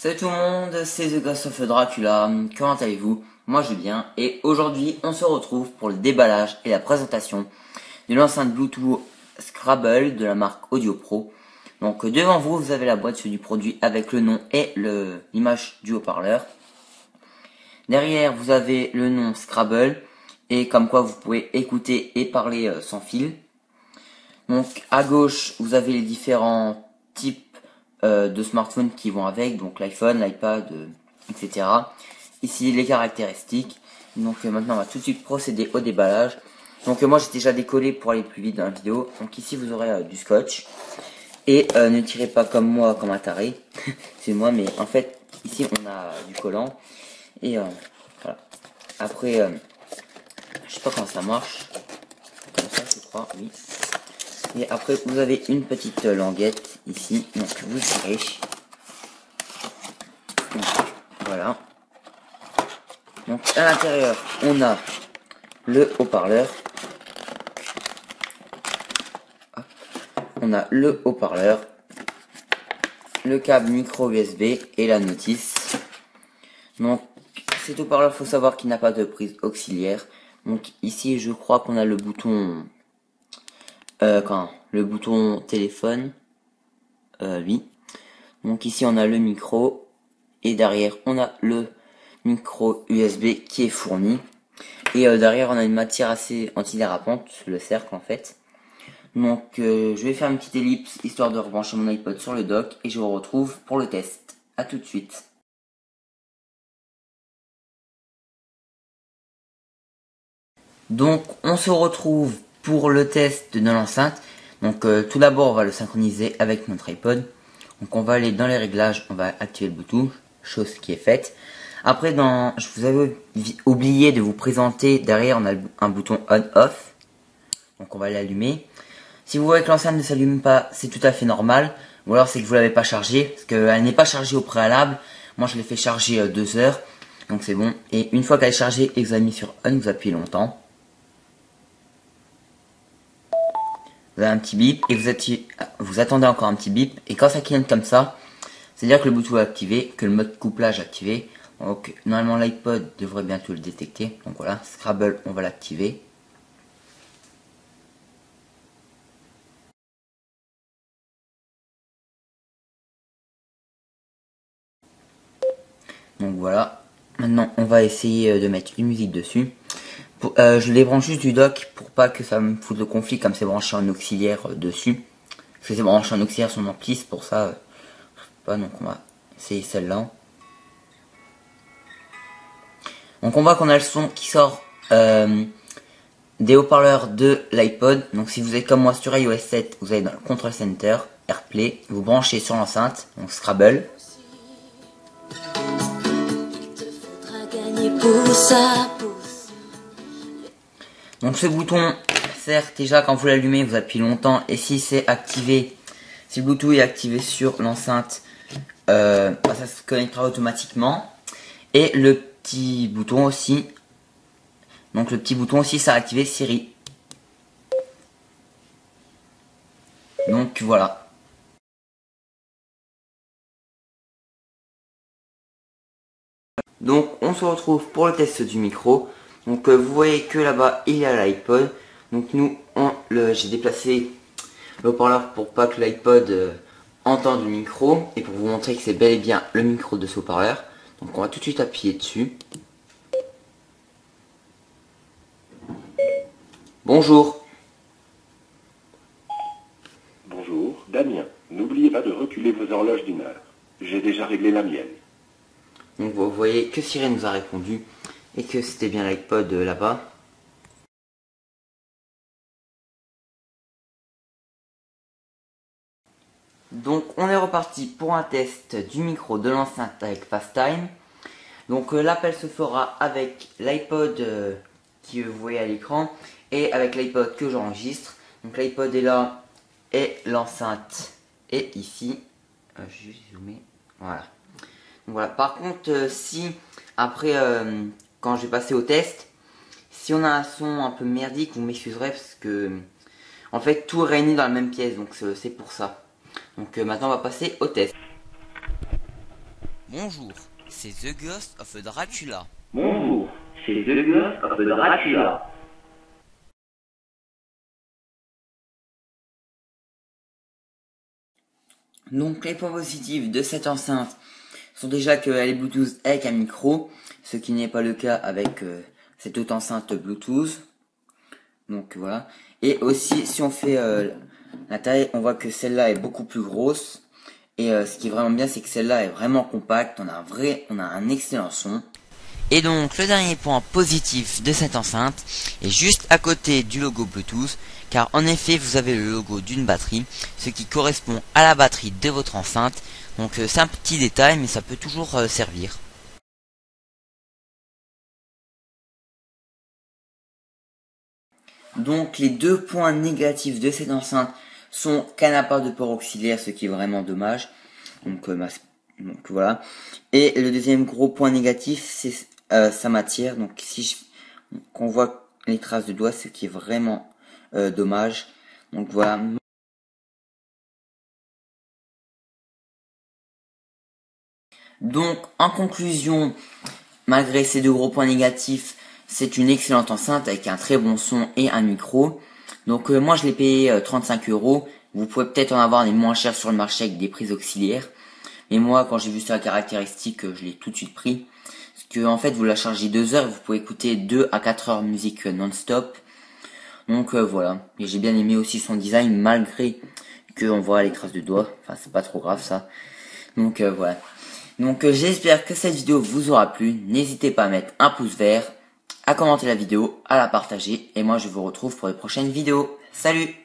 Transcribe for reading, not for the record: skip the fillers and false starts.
Salut tout le monde, c'est The Ghost of Dracula, comment allez-vous? Moi je vais bien, et aujourd'hui on se retrouve pour le déballage et la présentation de l'enceinte Bluetooth Scrabble de la marque Audio Pro. Donc devant vous, vous avez la boîte du produit avec le nom et l'image du haut-parleur. Derrière vous avez le nom Scrabble, et comme quoi vous pouvez écouter et parler sans fil. Donc à gauche vous avez les différents types de smartphones qui vont avec, donc l'iPhone, l'iPad, etc. Ici les caractéristiques. Donc maintenant on va tout de suite procéder au déballage. Donc moi j'ai déjà décollé pour aller plus vite dans la vidéo. Donc ici vous aurez du scotch. Et ne tirez pas comme moi, comme un taré. C'est moi, mais en fait ici on a du collant. Et voilà. Après, je sais pas comment ça marche. Comme ça je crois, oui. Et après vous avez une petite languette ici, donc vous tirez. Donc, voilà. Donc à l'intérieur on a le haut-parleur. On a le haut-parleur, le câble micro USB et la notice. Donc cet haut-parleur, faut savoir qu'il n'a pas de prise auxiliaire. Donc ici je crois qu'on a le bouton le bouton téléphone, oui. Donc ici on a le micro et derrière on a le micro USB qui est fourni. Et derrière on a une matière assez antidérapante, le cercle en fait. Donc je vais faire une petite ellipse histoire de rebrancher mon iPod sur le dock et je vous retrouve pour le test. A tout de suite. Donc on se retrouve pour le test de l'enceinte. Donc tout d'abord on va le synchroniser avec notre iPod. Donc on va aller dans les réglages, on va activer le Bluetooth, chose qui est faite. Après je vous avais oublié de vous présenter, derrière on a un bouton on-off. Donc on va l'allumer. Si vous voyez que l'enceinte ne s'allume pas, c'est tout à fait normal. Ou alors c'est que vous l'avez pas chargée, parce qu'elle n'est pas chargée au préalable. Moi je l'ai fait charger 2 heures, donc c'est bon. Et une fois qu'elle est chargée et que vous avez mis sur on, vous appuyez longtemps. Vous avez un petit bip et vous attendez encore un petit bip. Et quand ça clignote comme ça, c'est-à-dire que le Bluetooth est activé, que le mode couplage est activé. Donc normalement l'iPod devrait bientôt le détecter. Donc voilà, Scrabble, on va l'activer. Donc voilà, maintenant on va essayer de mettre une musique dessus. Je les branche juste du dock pour pas que ça me foute le conflit comme c'est branché en auxiliaire dessus. Parce que c'est branché en auxiliaire sur mon ampli, c'est pour ça. Pas, donc on va essayer celle-là. Donc on voit qu'on a le son qui sort des haut-parleurs de l'iPod. Donc si vous êtes comme moi sur iOS 7, vous allez dans le Control Center, AirPlay, vous branchez sur l'enceinte, donc Scrabble. Donc ce bouton sert déjà quand vous l'allumez, vous appuyez longtemps et si c'est activé, si le Bluetooth est activé sur l'enceinte, ça se connectera automatiquement. Et le petit bouton aussi, donc le petit bouton aussi, ça a activé Siri. Donc voilà. Donc on se retrouve pour le test du micro. Donc vous voyez que là-bas il y a l'iPod. Donc nous, j'ai déplacé le haut-parleur pour pas que l'iPod entende le micro et pour vous montrer que c'est bel et bien le micro de ce haut-parleur. Donc on va tout de suite appuyer dessus. Bonjour. Bonjour, Damien. N'oubliez pas de reculer vos horloges d'une heure. J'ai déjà réglé la mienne. Donc vous voyez que Siri nous a répondu et que c'était bien l'iPod là-bas. Donc on est reparti pour un test du micro de l'enceinte avec FaceTime. Donc l'appel se fera avec l'iPod qui vous voyez à l'écran et avec l'iPod que j'enregistre. Donc l'iPod est là et l'enceinte est ici. Je vais juste zoomer. Voilà. Donc, voilà. Par contre, si après quand je vais passer au test, si on a un son un peu merdique, vous m'excuserez parce que en fait tout est réuni dans la même pièce, donc c'est pour ça. Donc maintenant on va passer au test. Bonjour, c'est The Ghost of Dracula. Bonjour, c'est The Ghost of Dracula. Donc les points positifs de cette enceinte sont déjà qu'elle est Bluetooth avec un micro, ce qui n'est pas le cas avec cette autre enceinte Bluetooth. Donc voilà. Et aussi si on fait la taille, on voit que celle-là est beaucoup plus grosse. Et ce qui est vraiment bien, c'est que celle-là est vraiment compacte. On a un excellent son. Et donc le dernier point positif de cette enceinte est juste à côté du logo Bluetooth, car en effet vous avez le logo d'une batterie, ce qui correspond à la batterie de votre enceinte. Donc c'est un petit détail, mais ça peut toujours servir. Donc les deux points négatifs de cette enceinte sont qu'elle n'a pas de port auxiliaire, ce qui est vraiment dommage. Donc voilà. Et le deuxième gros point négatif, c'est sa matière. Donc qu'on voit les traces de doigts, ce qui est vraiment dommage. Donc voilà. Donc en conclusion, malgré ces deux gros points négatifs, c'est une excellente enceinte avec un très bon son et un micro. Donc moi je l'ai payé 35 €. Vous pouvez peut-être en avoir des moins chers sur le marché avec des prises auxiliaires. Mais moi quand j'ai vu sur la caractéristique, je l'ai tout de suite pris. Parce que en fait vous la chargez 2 heures et vous pouvez écouter 2 à 4 heures de musique non-stop. Donc voilà. Et j'ai bien aimé aussi son design malgré qu'on voit les traces de doigts. Enfin c'est pas trop grave ça. Donc voilà. Donc j'espère que cette vidéo vous aura plu. N'hésitez pas à mettre un pouce vert, à commenter la vidéo, à la partager. Et moi je vous retrouve pour les prochaines vidéos. Salut!